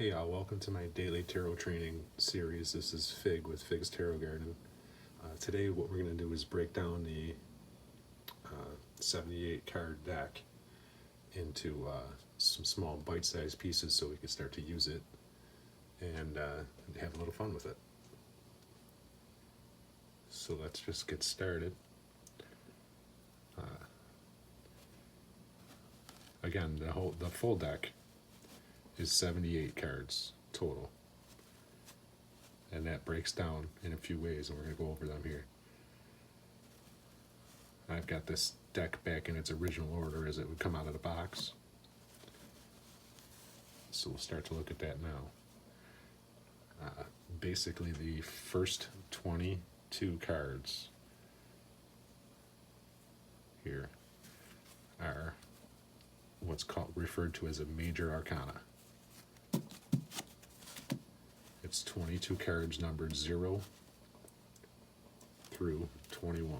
Hey, welcome to my daily tarot training series. This is Fig with Fig's Tarot Garden. Today, what we're going to do is break down the 78 card deck into some small bite sized pieces so we can start to use it and have a little fun with it. So, let's just get started. Again, the full deck is 78 cards total. And that breaks down in a few ways, and we're going to go over them here. I've got this deck back in its original order as it would come out of the box. So we'll start to look at that now. Basically, the first 22 cards here are what's referred to as a major arcana. It's 22 cards numbered 0 through 21.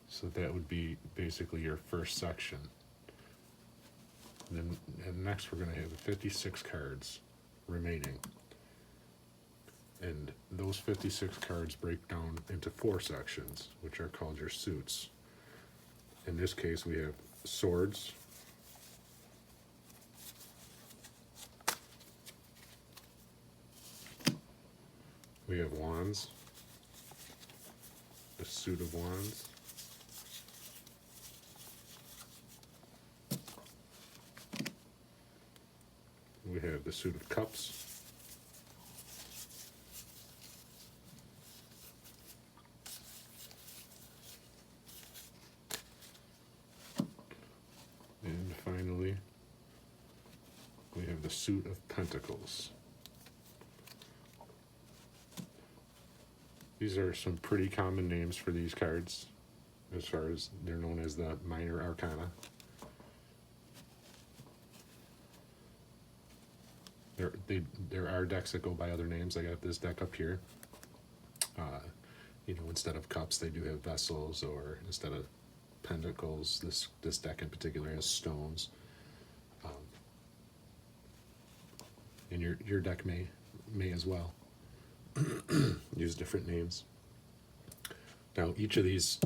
So that would be basically your first section. And next we're going to have 56 cards remaining. And those 56 cards break down into 4 sections, which are called your suits. In this case, we have swords, we have wands, a suit of wands, we have the suit of cups, and finally we have the suit of pentacles. These are some pretty common names for these cards, as far as they're known as the minor arcana. There are decks that go by other names. I got this deck up here. Instead of cups, they do have vessels, or instead of pentacles, this deck in particular has stones. And your deck may as well use different names. Now, each of these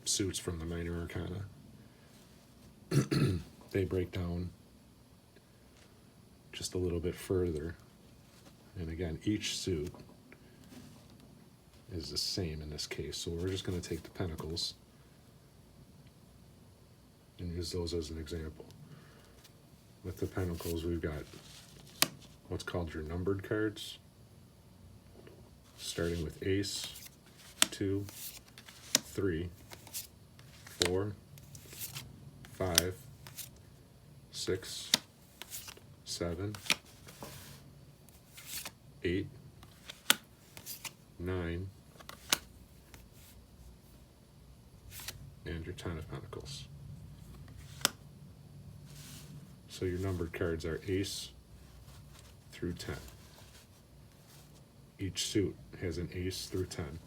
suits from the minor arcana, they break down just a little bit further. And again, each suit is the same in this case. So we're just going to take the pentacles and use those as an example. With the pentacles, we've got what's called your numbered cards, starting with ace, 2, 3, 4, 5, 6, 7, 8, 9, and your 10 of pentacles. So your numbered cards are ace through 10. Each suit has an ace through 10.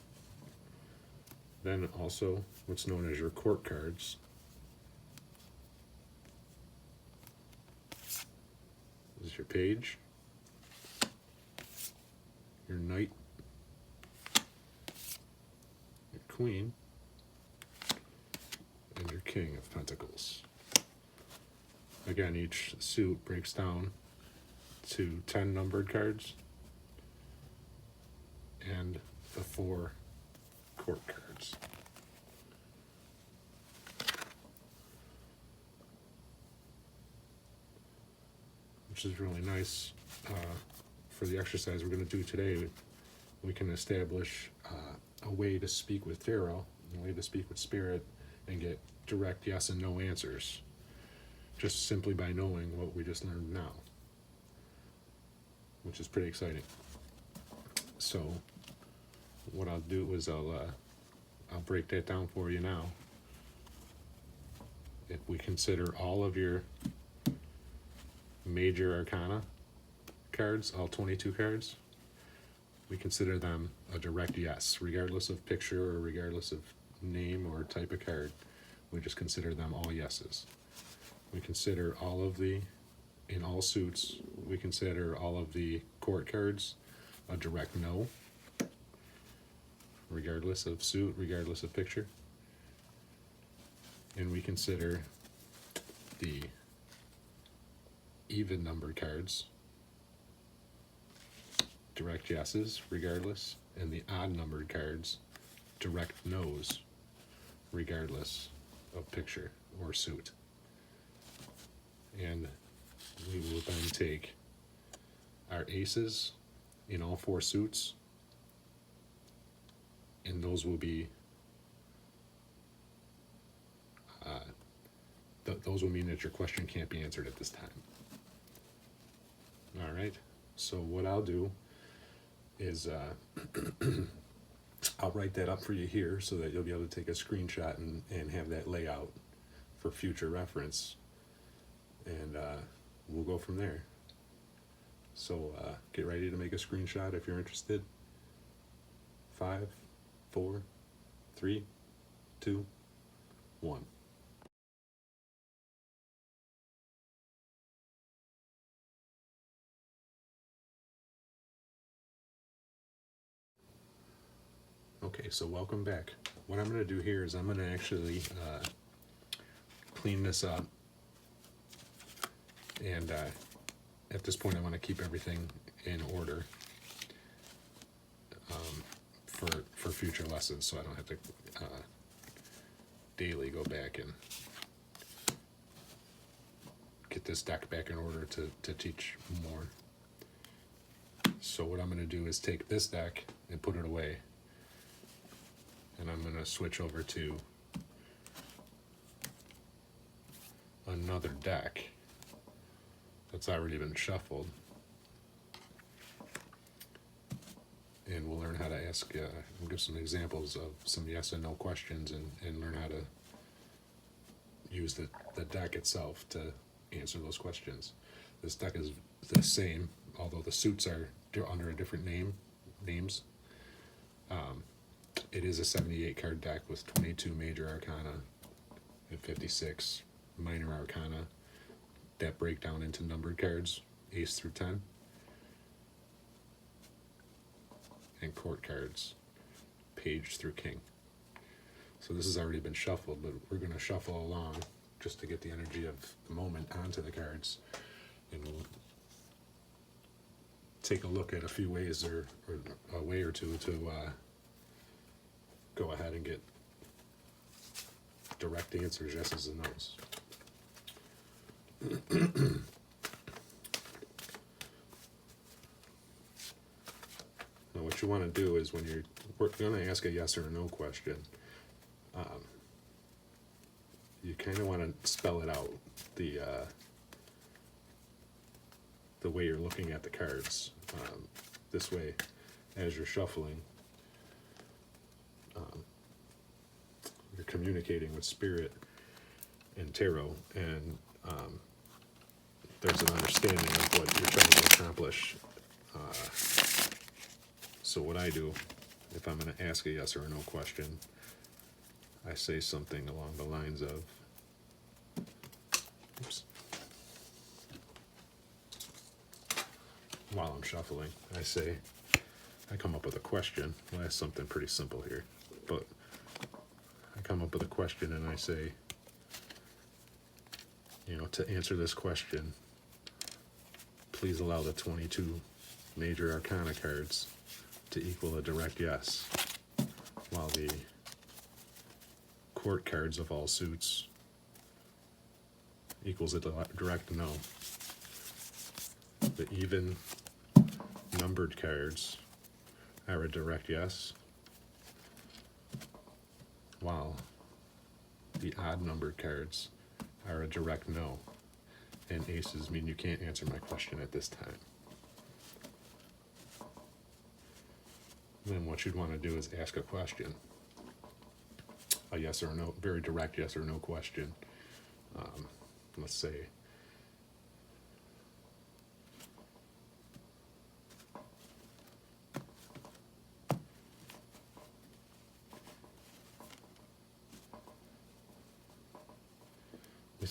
Then also what's known as your court cards. This is your page, your knight, your queen, and your king of pentacles. Again, each suit breaks down to 10 numbered cards and the 4 court cards. Which is really nice. For the exercise we're going to do today, we can establish a way to speak with tarot, a way to speak with spirit, and get direct yes and no answers, just simply by knowing what we just learned now, which is pretty exciting. So what I'll do is I'll break that down for you now. If we consider all of your major arcana cards, all 22 cards, we consider them a direct yes, regardless of picture or regardless of name or type of card, we just consider them all yeses. We consider in all suits, we consider all of the court cards a direct no, regardless of suit, regardless of picture. And we consider the even numbered cards direct yeses, regardless, and the odd numbered cards direct no's, regardless of picture or suit. And we will then take our aces in all four suits, and those will be those will mean that your question can't be answered at this time. All right, so what I'll do is I'll write that up for you here so that you'll be able to take a screenshot and have that layout for future reference, and we'll go from there. So get ready to make a screenshot if you're interested. 5, 4, 3, 2, 1. Okay, so welcome back. What I'm going to do here is I'm going to actually clean this up, and at this point I want to keep everything in order for future lessons, so I don't have to daily go back and get this deck back in order to teach more. So what I'm going to do is take this deck and put it away, and I'm going to switch over to another deck that's already been shuffled, and we'll learn how to ask, we'll give some examples of some yes and no questions, and learn how to use the deck itself to answer those questions. This deck is the same, although the suits are under a different names. It is a 78 card deck with 22 major arcana and 56 minor arcana that break down into numbered cards, ace through 10, and court cards, page through king. So this has already been shuffled, but we're going to shuffle along just to get the energy of the moment onto the cards, and we'll take a look at a few ways or a way or two to go ahead and get direct answers, yeses and nos. Now what you want to do is when we're going to ask a yes or a no question, you kind of want to spell it out, the way you're looking at the cards. This way, as you're shuffling, you're communicating with spirit and tarot, and there's an understanding of what you're trying to accomplish. So what I do, if I'm going to ask a yes or a no question, I say something along the lines of, while I'm shuffling, I come up with a question. Well, that's something pretty simple here, but I come up with a question and I say, to answer this question, please allow the 22 major arcana cards to equal a direct yes, while the court cards of all suits equals a direct no. The even numbered cards are a direct yes, while the odd numbered cards are a direct no, and aces mean you can't answer my question at this time. Then what you'd want to do is ask a question, a yes or no, very direct yes or no question. Let's say,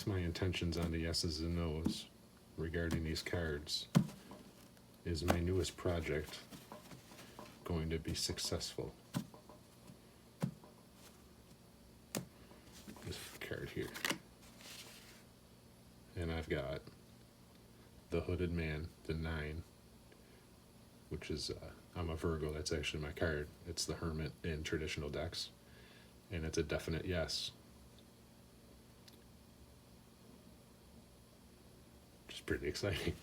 base my intentions on the yeses and nos regarding these cards. Is my newest project going to be successful? This card here. And I've got the Hooded Man, the 9, which is, I'm a Virgo, that's actually my card. It's the Hermit in traditional decks, and it's a definite yes. Which is pretty exciting.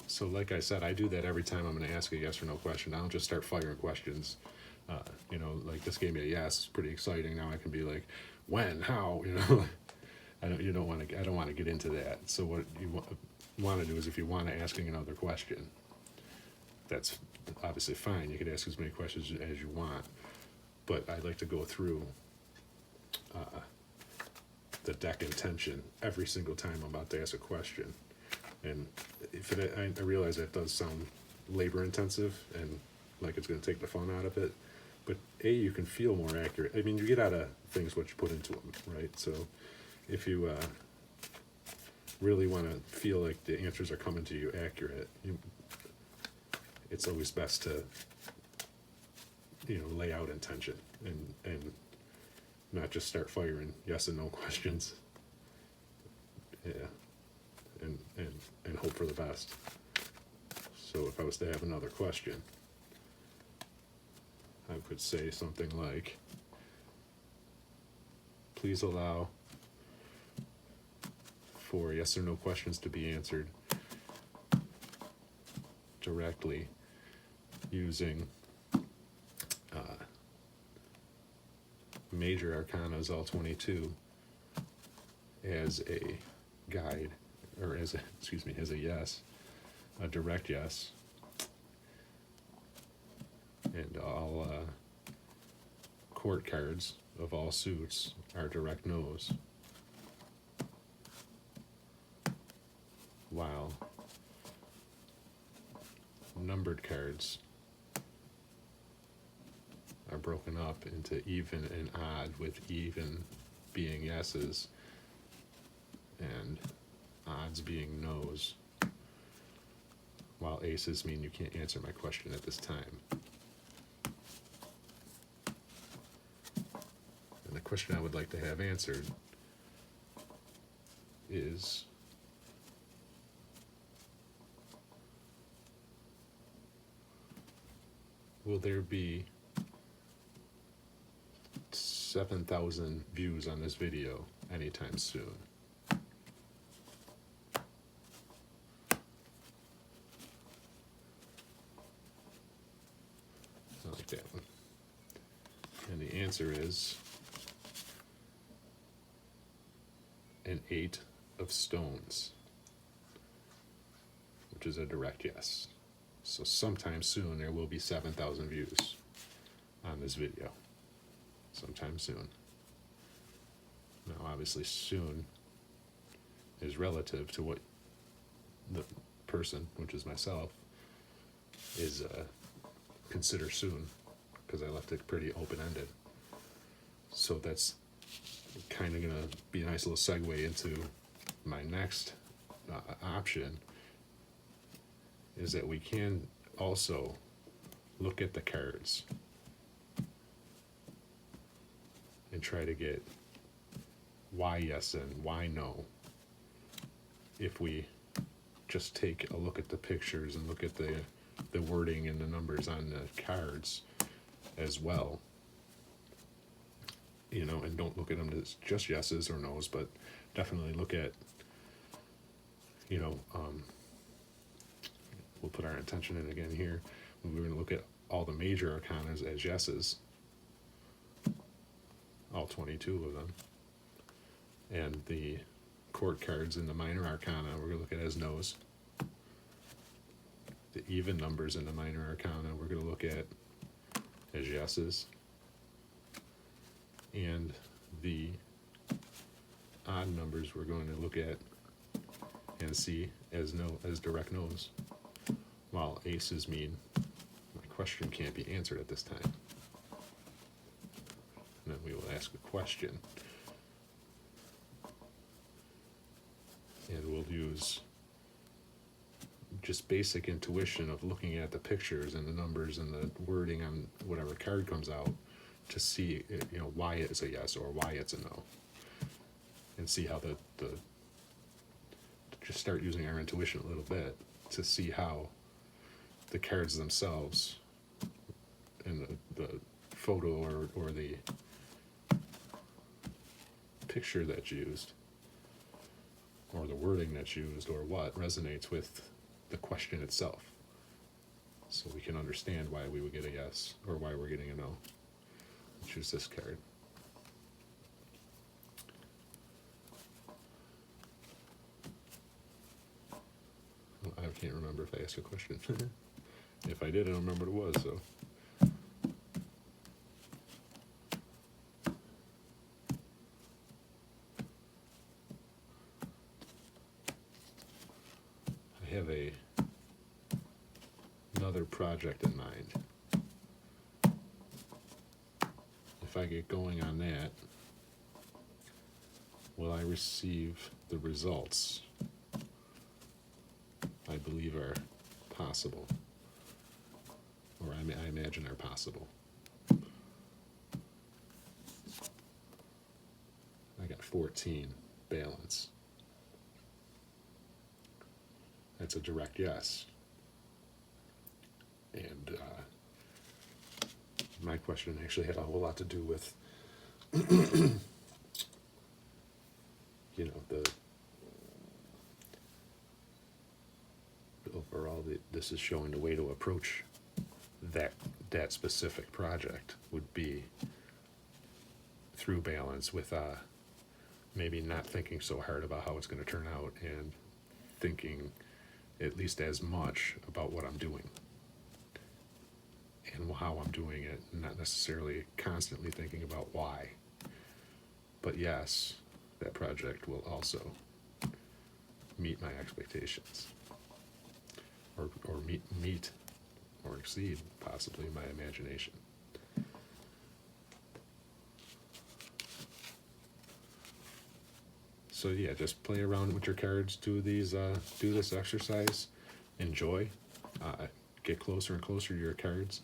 So like I said, I do that every time I'm going to ask a yes or no question. I don't just start firing questions. Like this gave me a yes, it's pretty exciting. Now I can be like, when, how, I don't want to get into that. So what you want to do is, if you want to asking another question, that's obviously fine. You can ask as many questions as you want, but I'd like to go through the deck intention every single time I'm about to ask a question. And I realize that does sound labor intensive and like it's going to take the fun out of it, but you can feel more accurate. I mean, you get out of things what you put into them, right? So if you really want to feel like the answers are coming to you accurate, it's always best to lay out intention and not just start firing yes and no questions. Yeah, and hope for the best. So if I was to have another question, I could say something like, please allow for yes or no questions to be answered directly using major arcanas, all 22, as a guide, or as a yes, a direct yes, and all court cards of all suits are direct no's, while numbered cards are broken up into even and odd, with even being yeses and odds being no's, while aces mean you can't answer my question at this time. And the question I would like to have answered is, will there be 7,000 views on this video anytime soon? I like that one. And the answer is an 8 of stones, which is a direct yes. So sometime soon there will be 7,000 views on this video. Sometime soon. Now obviously soon is relative to what the person, which is myself, is consider soon, because I left it pretty open-ended. So that's kind of going to be a nice little segue into my next option, is that we can also look at the cards and try to get why yes and why no, if we just take a look at the pictures and look at the wording and the numbers on the cards as well, and don't look at them as just yeses or nos, but definitely look at, we'll put our intention in again here. We're going to look at all the major arcanas as yeses, all 22 of them, and the court cards in the minor arcana we're going to look at as nos. The even numbers in the minor arcana we're going to look at as yeses, and the odd numbers we're going to look at and see as direct no's, while aces mean my question can't be answered at this time. And then we will ask a question use just basic intuition of looking at the pictures and the numbers and the wording on whatever card comes out to see, why it's a yes or why it's a no, and see how the just start using our intuition a little bit to see how the cards themselves and the photo or the picture that's used or the wording that's used or what resonates with the question itself, so we can understand why we would get a yes or why we're getting a no. Choose this card. Well, I can't remember if I asked a question. If I did, I don't remember what it was, so. I have another project in mind. If I get going on that, will I receive the results I believe are possible, or I imagine are possible? I got 14 balance. That's a direct yes. And my question actually had a whole lot to do with, overall, this is showing the way to approach that specific project would be through balance with maybe not thinking so hard about how it's going to turn out and thinking at least as much about what I'm doing and how I'm doing it, not necessarily constantly thinking about why. But yes, that project will also meet my expectations, or meet or exceed possibly my imagination. So yeah, just play around with your cards, do this exercise, enjoy, get closer and closer to your cards,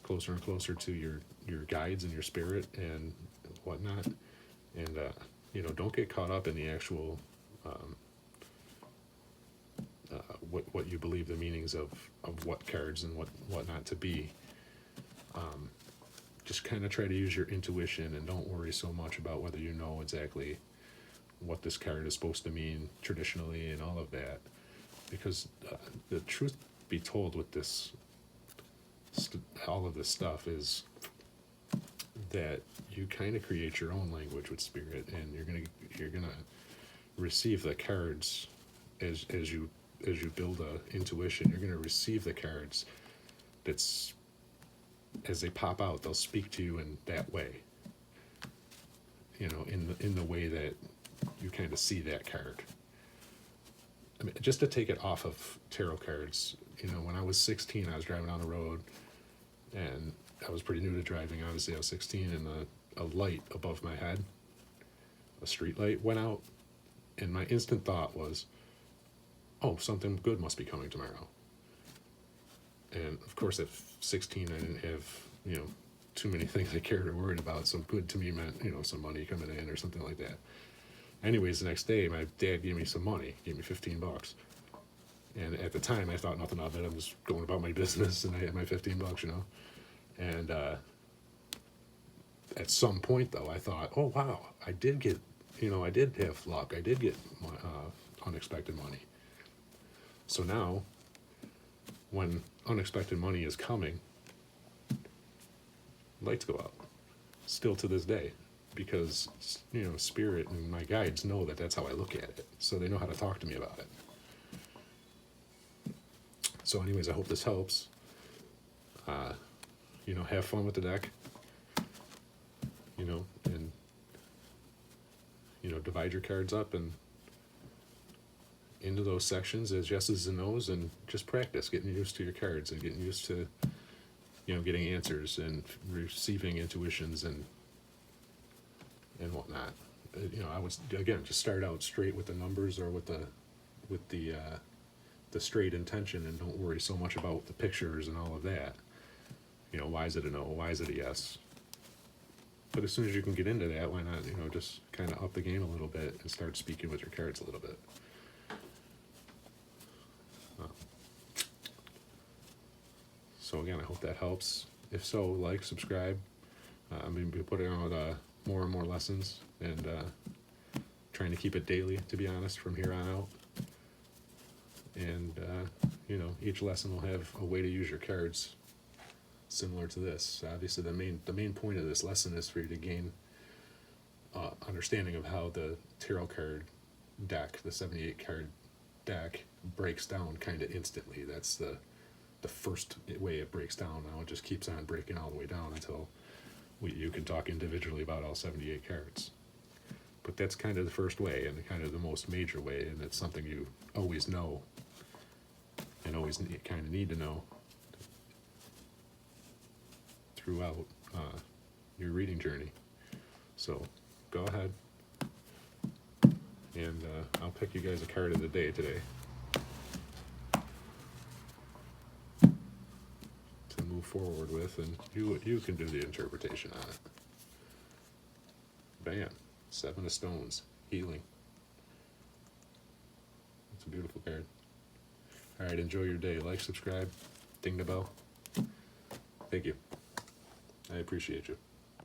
closer and closer to your guides and your spirit and whatnot, and don't get caught up in the actual what you believe the meanings of what cards and what not to be. Just kind of try to use your intuition and don't worry so much about whether you know exactly what this card is supposed to mean traditionally and all of that, because the truth be told with this all of this stuff is that you kind of create your own language with spirit, and you're gonna receive the cards as you build a intuition. You're gonna receive the cards that's as they pop out, they'll speak to you in that way, in the way that you kind of see that card. I mean, just to take it off of tarot cards, when I was 16, I was driving down the road, and I was pretty new to driving. Obviously, I was 16, and a light above my head, a street light, went out, and my instant thought was, oh, something good must be coming tomorrow. And of course, at 16, I didn't have, too many things I cared or worried about. So good to me meant, some money coming in or something like that. Anyways, the next day, my dad gave me some money, gave me $15. And at the time, I thought nothing of it. I was going about my business, and I had my $15, And at some point, though, I thought, oh, wow, I did get, I did have luck. I did get unexpected money. So now, when unexpected money is coming, lights go out. Still to this day. Because, spirit and my guides know that that's how I look at it. So they know how to talk to me about it. So anyways, I hope this helps. Have fun with the deck. And, divide your cards up and into those sections as yeses and nos, and just practice getting used to your cards and getting used to, getting answers and receiving intuitions and whatnot. I would, again, just start out straight with the numbers or with the with the straight intention, and don't worry so much about the pictures and all of that. You know, why is it a no? Why is it a yes? But as soon as you can get into that, why not, just kind of up the game a little bit and start speaking with your cards a little bit. So again, I hope that helps. If so, like, subscribe. I mean, we're putting out more and more lessons, and trying to keep it daily, to be honest, from here on out. And, each lesson will have a way to use your cards similar to this. Obviously, the main point of this lesson is for you to gain understanding of how the tarot card deck, the 78 card deck, breaks down kind of instantly. That's the first way it breaks down. Now it just keeps on breaking all the way down until you can talk individually about all 78 cards. But that's kind of the first way, and kind of the most major way, and it's something you always know and always kind of need to know throughout your reading journey. So go ahead, and I'll pick you guys a card of the day today to move forward with, and you can do the interpretation on it. Bam. 7 of Stones. Healing. It's a beautiful card. Alright, enjoy your day. Like, subscribe, ding the bell. Thank you. I appreciate you.